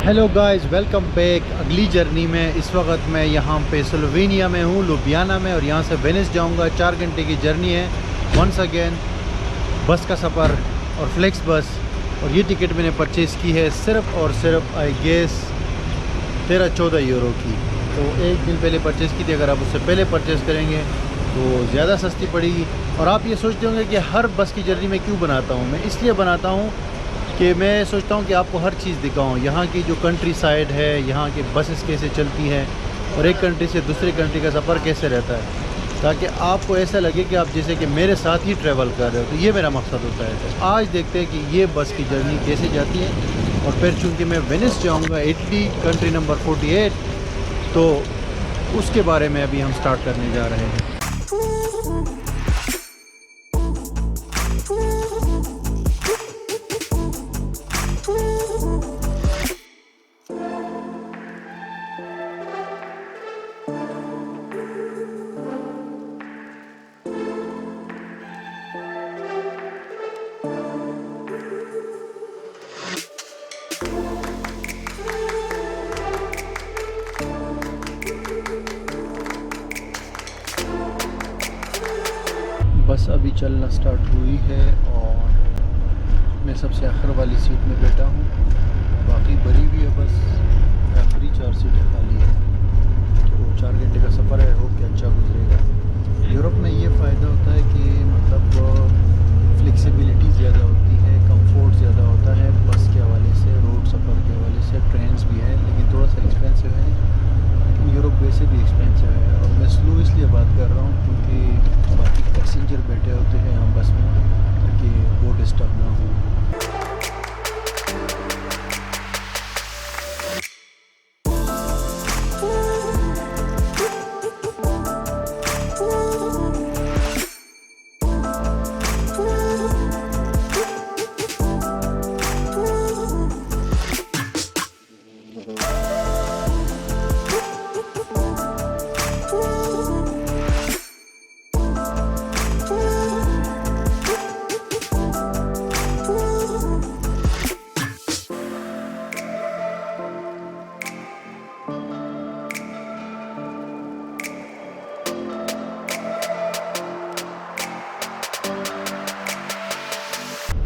Hello guys, welcome back. अगली journey में इस वक्त मैं यहाँ पे स्लोवेनिया में हूँ, लुबियाना में, और यहाँ से वेनिस जाऊँगा। 4 घंटे की जर्नी है। वंस अगेन बस का सफ़र और फ्लिक्स बस। और ये टिकट मैंने परचेज़ की है सिर्फ़ और सिर्फ आई गेस 13-14 यूरो की। तो एक दिन पहले परचेज़ की थी। अगर आप उससे पहले परचेज़ करेंगे तो ज़्यादा सस्ती पड़ेगी। और आप ये सोचते होंगे कि हर बस की जर्नी में क्यों बनाता हूँ। मैं इसलिए बनाता हूँ कि मैं सोचता हूँ कि आपको हर चीज़ दिखाऊँ, यहाँ की जो कंट्री साइड है, यहाँ की बसेस कैसे चलती हैं, और एक कंट्री से दूसरी कंट्री का सफ़र कैसे रहता है, ताकि आपको ऐसा लगे कि आप जैसे कि मेरे साथ ही ट्रैवल कर रहे हो। तो ये मेरा मकसद होता है। तो आज देखते हैं कि ये बस की जर्नी कैसे जाती है। और फिर चूँकि मैं वेनिस जाऊँगा, इटली, कंट्री नंबर 48, तो उसके बारे में अभी हम स्टार्ट करने जा रहे हैं। बस अभी चलना स्टार्ट हुई है और मैं सबसे आखिर वाली सीट में बैठा हूँ। बाकी भरी हुई है बस, आखिरी 4 सीटें खाली है। तो 4 घंटे का सफ़र है, होप कि अच्छा गुजरेगा। यूरोप में ये फ़ायदा होता है कि मतलब फ्लेक्सिबिलिटी ज़्यादा होती है, कंफर्ट ज़्यादा होता है बस के हवाले से, रोड सफ़र के हवाले से। ट्रेन्स भी है लेकिन थोड़ा सा एक्सपेंसिव है, लेकिन यूरोप वैसे भी एक्सपेंसिव है। और मैं स्लो इसलिए बात कर रहा हूँ क्योंकि बाकी पैसेंजर बैठे होते हैं यहाँ बस में, ताकि वो डिस्टर्ब ना हो।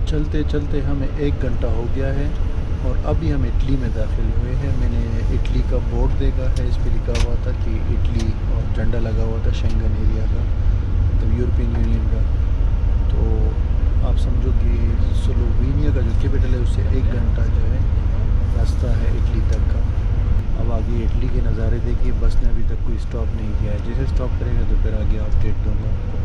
चलते चलते हमें 1 घंटा हो गया है और अभी हम इटली में दाखिल हुए हैं। मैंने इटली का बोर्ड देखा है, इस पर लिखा हुआ था कि इटली, और झंडा लगा हुआ था शेंगन एरिया का, मतलब यूरोपियन यूनियन का। तो आप समझो कि स्लोवेनिया का जो कैपिटल है उससे 1 घंटा जो है रास्ता है इटली तक का। अब आगे इटली के नज़ारे देखिए। बस ने अभी तक कोई स्टॉप नहीं किया है, जैसे स्टॉप करेंगे तो फिर आगे अपडेट दूँगा आपको।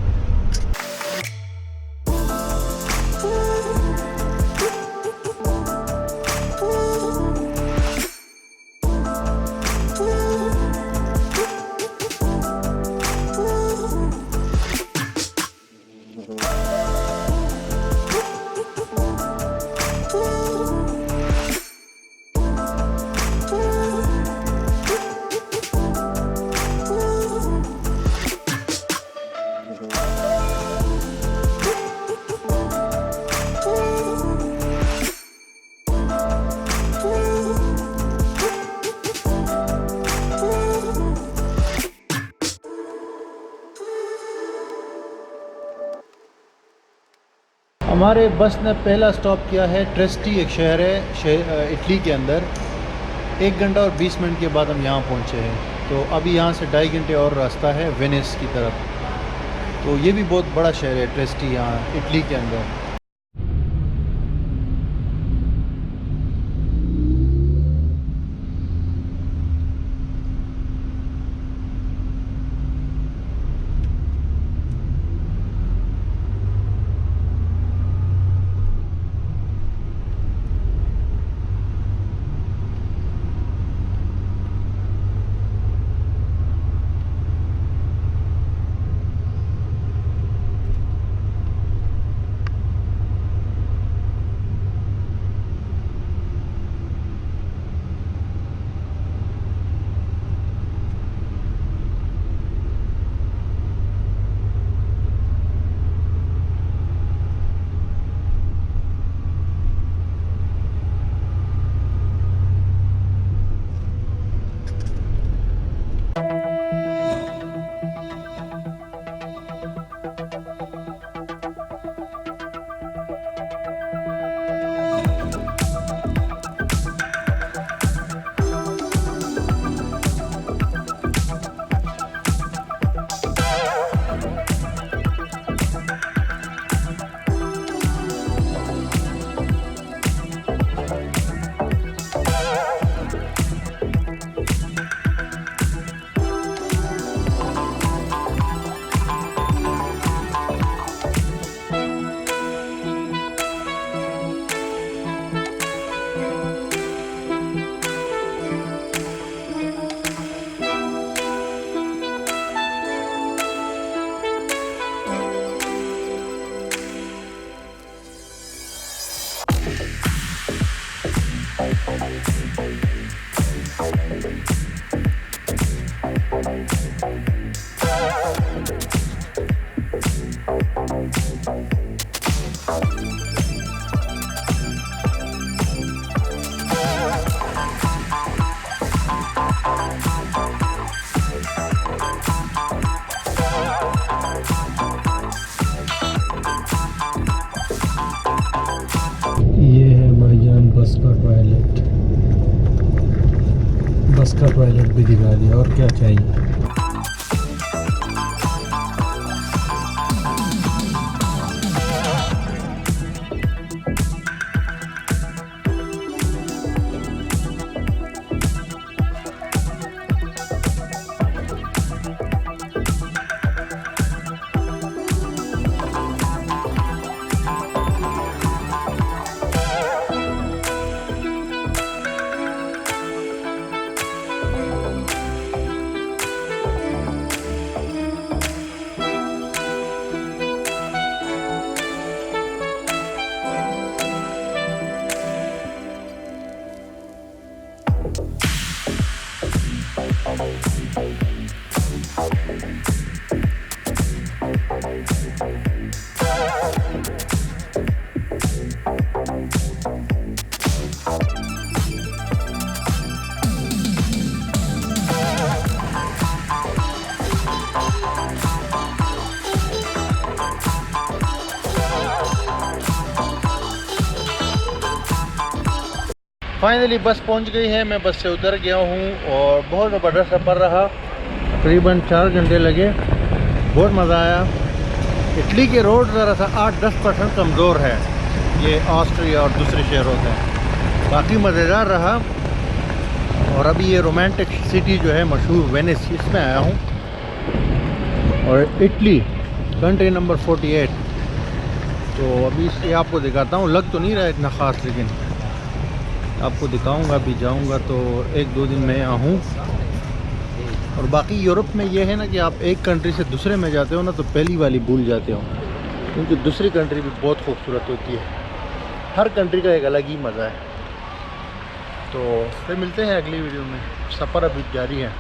हमारे बस ने पहला स्टॉप किया है ट्रेस्टी, एक शहर है इटली के अंदर। 1 घंटा और 20 मिनट के बाद हम यहाँ पहुँचे हैं। तो अभी यहाँ से 2.5 घंटे और रास्ता है वेनिस की तरफ। तो ये भी बहुत बड़ा शहर है ट्रेस्टी, यहाँ इटली के अंदर। का टॉयलेट भी दिखा दिया, और क्या चाहिए। फाइनली बस पहुंच गई है। मैं बस से उतर गया हूं और बहुत ज़बरदस्त सफ़र रहा। तकरीबन 4 घंटे लगे। बहुत मज़ा आया। इटली के रोड ज़रा सा 8-10% कमज़ोर है, ये ऑस्ट्रिया और दूसरे शहरों से। बाकी मज़ेदार रहा। और अभी ये रोमांटिक सिटी जो है मशहूर वेनिस, इसमें आया हूँ। और इटली कंट्री नंबर 48। तो अभी इसलिए आपको दिखाता हूँ। लग तो नहीं रहा है इतना ख़ास, लेकिन आपको दिखाऊंगा। अभी जाऊंगा तो 1-2 दिन में यहाँ हूँ। और बाकी यूरोप में ये है ना कि आप एक कंट्री से दूसरे में जाते हो ना तो पहली वाली भूल जाते हो, क्योंकि दूसरी कंट्री भी बहुत खूबसूरत होती है। हर कंट्री का एक अलग ही मज़ा है। तो फिर मिलते हैं अगली वीडियो में। सफ़र अभी जारी है।